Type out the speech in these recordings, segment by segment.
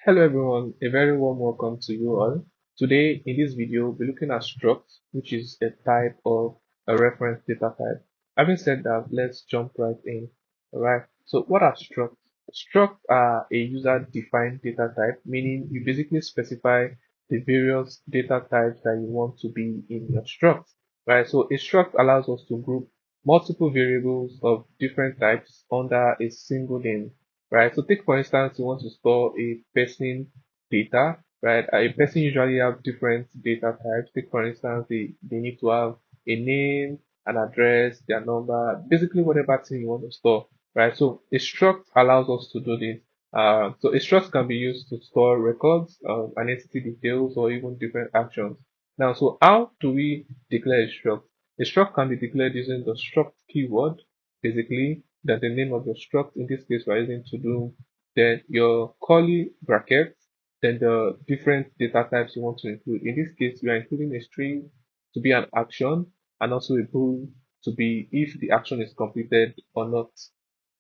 Hello everyone, a very warm welcome to you all. Today in this video we're looking at struct, which is a type of a reference data type. Having said that, let's jump right in. Alright, so what are structs? Structs are a user defined data type, meaning you basically specify the various data types that you want to be in your struct. Right, so a struct allows us to group multiple variables of different types under a single name, right? So take for instance, you want to store a person data, right? A person usually have different data types. Take for instance, they need to have a name, an address, their number, basically whatever thing you want to store, right? So a struct allows us to do this. So a struct can be used to store records, identity details, or even different actions. Now, so how do we declare a struct? A struct can be declared using the struct keyword, basically that the name of your struct, in this case we're using to do, then your curly brackets, then the different data types you want to include. In this case, we are including a string to be an action and also a bool to be if the action is completed or not.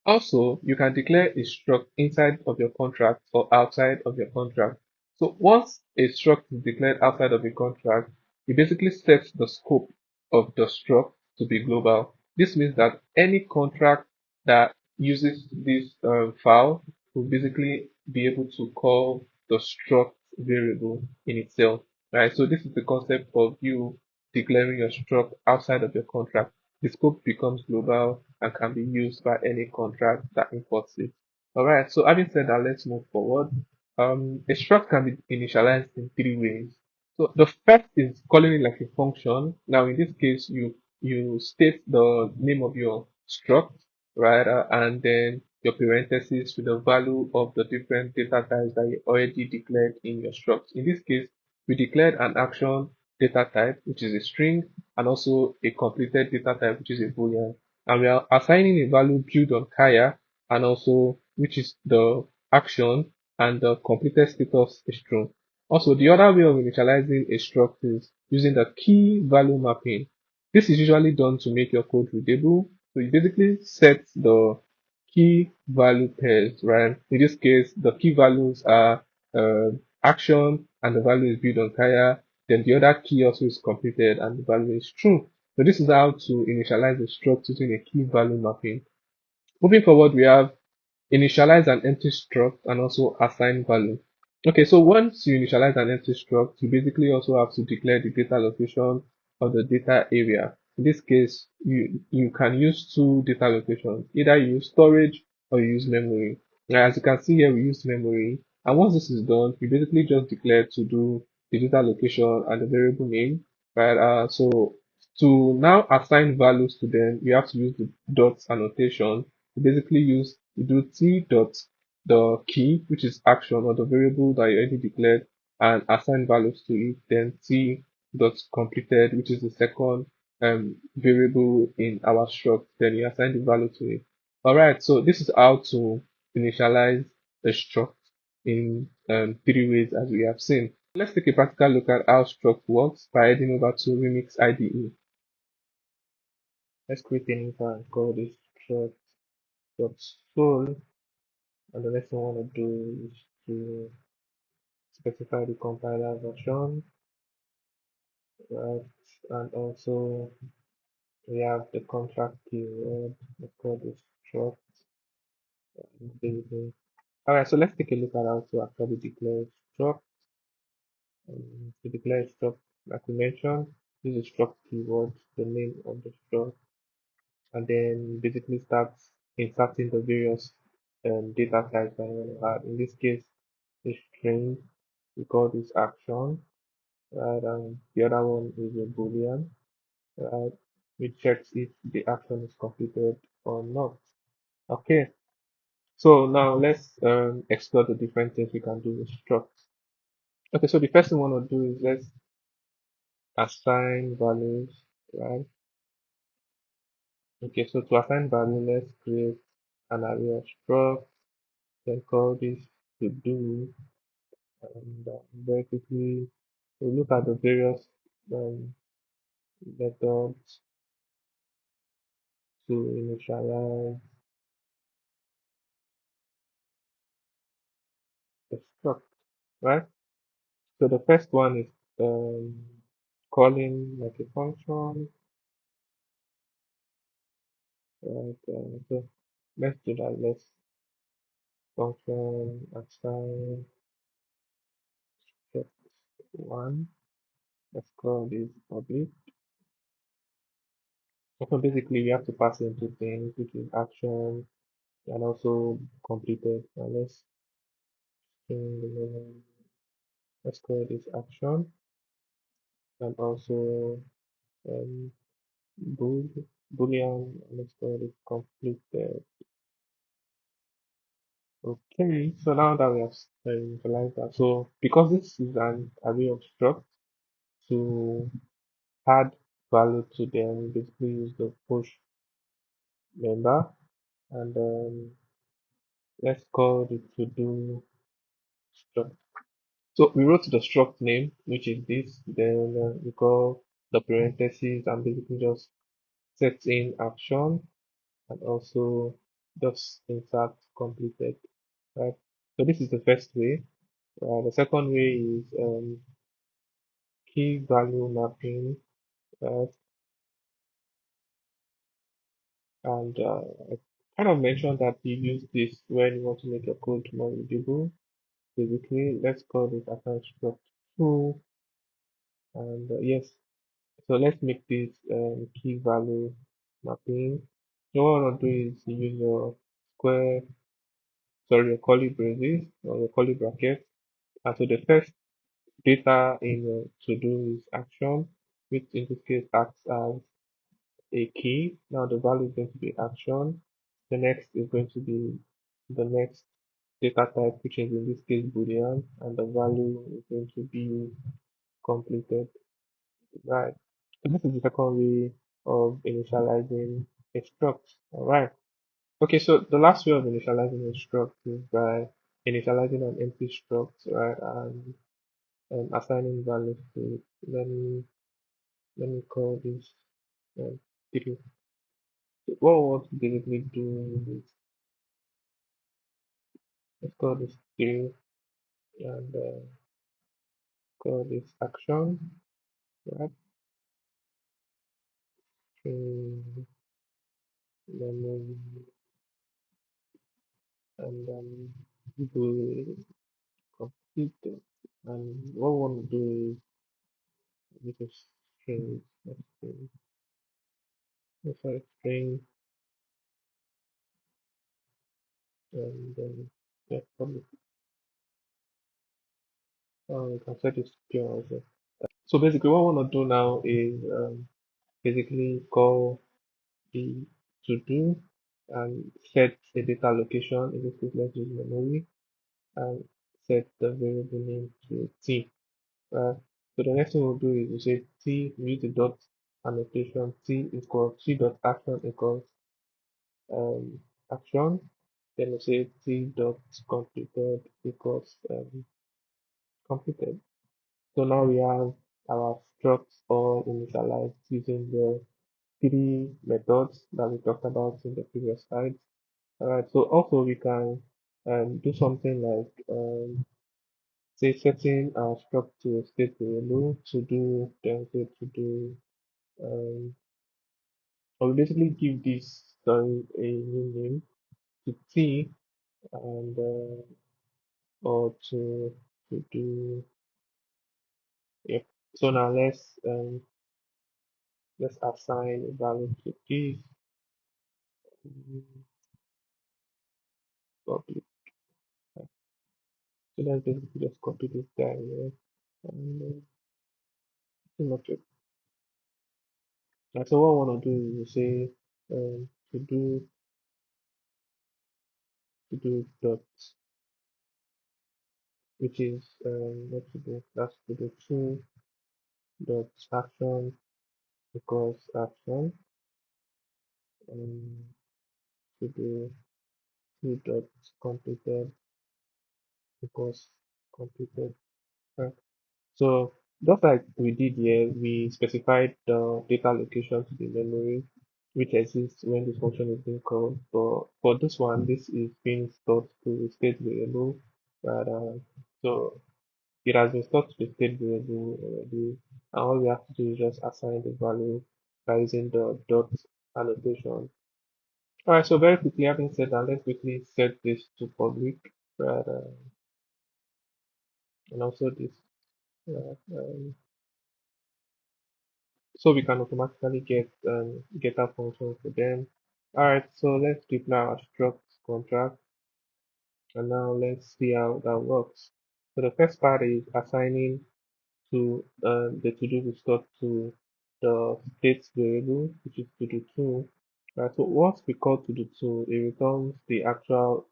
Also, you can declare a struct inside of your contract or outside of your contract. So once a struct is declared outside of a contract, it basically sets the scope of the struct to be global. This means that any contract that uses this file will basically be able to call the struct variable in itself, right? So this is the concept of you declaring your struct outside of your contract. The scope becomes global and can be used by any contract that imports it. Alright, so having said that, let's move forward. A struct can be initialized in three ways. So the first is calling it like a function. Now in this case, you state the name of your struct, right, and then your parentheses with the value of the different data types that you already declared in your struct. In this case, we declared an action data type, which is a string, and also a completed data type, which is a boolean. And we are assigning a value built on Kaia, and also which is the action, and the completed status is true. Also, the other way of initializing a struct is using the key value mapping. This is usually done to make your code readable. So you basically set the key value pairs, right? In this case, the key values are action, and the value is built on Kaia. Then the other key also is completed and the value is true. So this is how to initialize a struct using a key value mapping. Moving forward, we have initialize an empty struct and also assign value. Okay, so once you initialize an empty struct, you basically also have to declare the data location of the data area. In this case, you can use two data locations. Either you use storage or you use memory. Now, as you can see here, we use memory. And once this is done, you basically just declare to do the data location and the variable name, right? So to now assign values to them, you have to use the dots annotation. You basically you do t dot the key, which is action or the variable that you already declared, and assign values to it. Then t dot completed, which is the second variable in our struct. Then you assign the value to it. Alright, so this is how to initialize a struct in three ways as we have seen. Let's take a practical look at how struct works by heading over to Remix IDE. Let's create a new file and call this struct.soul. And the next thing I want to do is to specify the compiler version, right? And also we have the contract keyword. Let's call this struct. Alright, so let's take a look at how to actually declare struct. To declare struct, like we mentioned, use the struct keyword, the name of the struct, and then basically start inserting the various data types that you want to add. In this case, the string, we call this action, right? And the other one is a boolean, right? Which checks if the action is completed or not. Okay, so now let's explore the different things we can do with structs. Okay, so the first thing we want to do is let's assign values, right? Okay, so to assign value, let's create an array of structs, then call this to do, and very quickly we look at the various um, methods to initialize the struct. right? So the first one is um, calling like a function, right? So let's do that. Let's function assign text one. Let's call this public. So basically, we have to pass in two things, which is action and also completed. Now string the name. Let's call this action and also um, bool, boolean. Let's call it completed. Okay, so now that we have initialized that, so because this is an array of struct, to add value to them, we basically use the push member, and let's call the to do struct. So we wrote the struct name, which is this, then we call the parentheses and basically just set in action and also just insert completed, right? So this is the first way. The second way is key value mapping, right? And I kind of mentioned that you use this when you want to make your code more readable. Basically, let's call this account struct 2, and yes, so let's make this key value mapping. So what I want to do is use your square, sorry, your curly braces or your curly bracket. And so the first data in to do is action, which in this case acts as a key. Now the value is going to be action. The next is going to be the next data type, which is in this case boolean, and the value is going to be completed. Right. So this is the second way of initializing a struct. All right. Okay, so the last way of initializing a struct is by initializing an empty struct, right, and assigning values to it. Let me call this um, three. So what we want to basically do is let's call this three and call this action, right? String memory and do completed. And what we want to do is this is string, sorry, string, and then yeah, probably we can set it secure also. So basically, what I want to do now is basically call the to do and set a data location. In this case, let's use memory and set the variable name to t. So the next thing we'll do is we say t, we use the dot annotation, t dot action equals action. Then we say t dot completed equals completed. So now we have our structs all initialized using the three methods that we talked about in the previous slides. Alright, so also we can do something like say setting our struct to a state variable to do, then say to do or we basically give this sorry a new name to t and or to do yep. So now let's assign a value to this public. So let's basically just copy this guy here and pretty much it. And so what I want to do is say to do dot, which is what to do, that's to do two dot action equals action and to do two dot completed equals completed. Right. So just like we did here, we specified the data location to the memory which exists when this function is being called. But for this one, this is being stored to a state variable. But so it has been stored to the state variable already, and all we have to do is just assign the value by using the dot annotation. Alright, so very quickly, having said that, let's quickly set this to public, right, and also this, uh, um, so we can automatically get getter function for them. Alright, so let's deploy our struct contract, and now let's see how that works. So the first part is assigning to the to-do restored to the state variable, which is to-do2. Right, so once we call to-do2, it returns the actual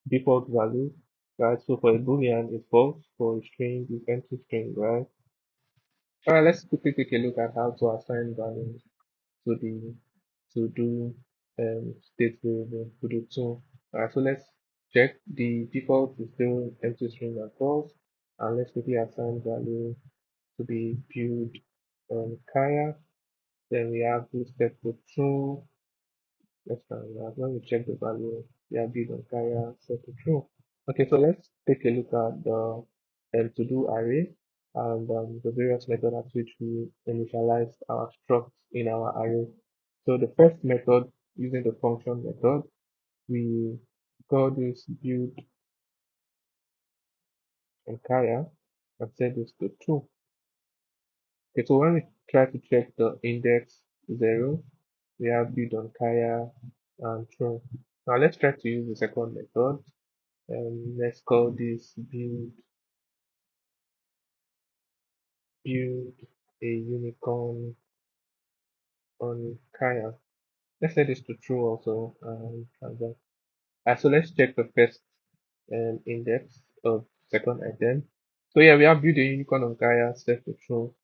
default value. Right, so for a boolean, it's false. For a string, it's empty string. Right. All right, let's quickly take a look at how to assign values to the to-do state variable to-do2. All right, so let's check. The default is still empty string and false, and let's quickly assign value to be build Kaia. Then we have this step for true. Let's try that. When we check the value, we have build on Kaia set to true. Okay, so let's take a look at the to do array and the various methods at which we initialize our structs in our array. So the first method using the function method, we call this build on Kaia and set this to true. Okay, so when we try to check the index 0, we have build on Kaia and true. Now let's try to use the second method. Let's call this build a unicorn on Kaia. Let's set this to true also. So let's check the first index of second item. So yeah, we have build a unicorn on Kaia set to true.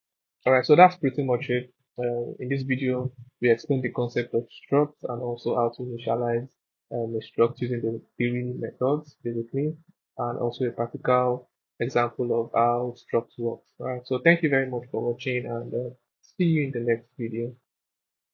Alright, so that's pretty much it. In this video, we explained the concept of structs and also how to initialize a struct using the theory methods, basically, and also a practical example of how structs works. Alright, so thank you very much for watching, and see you in the next video.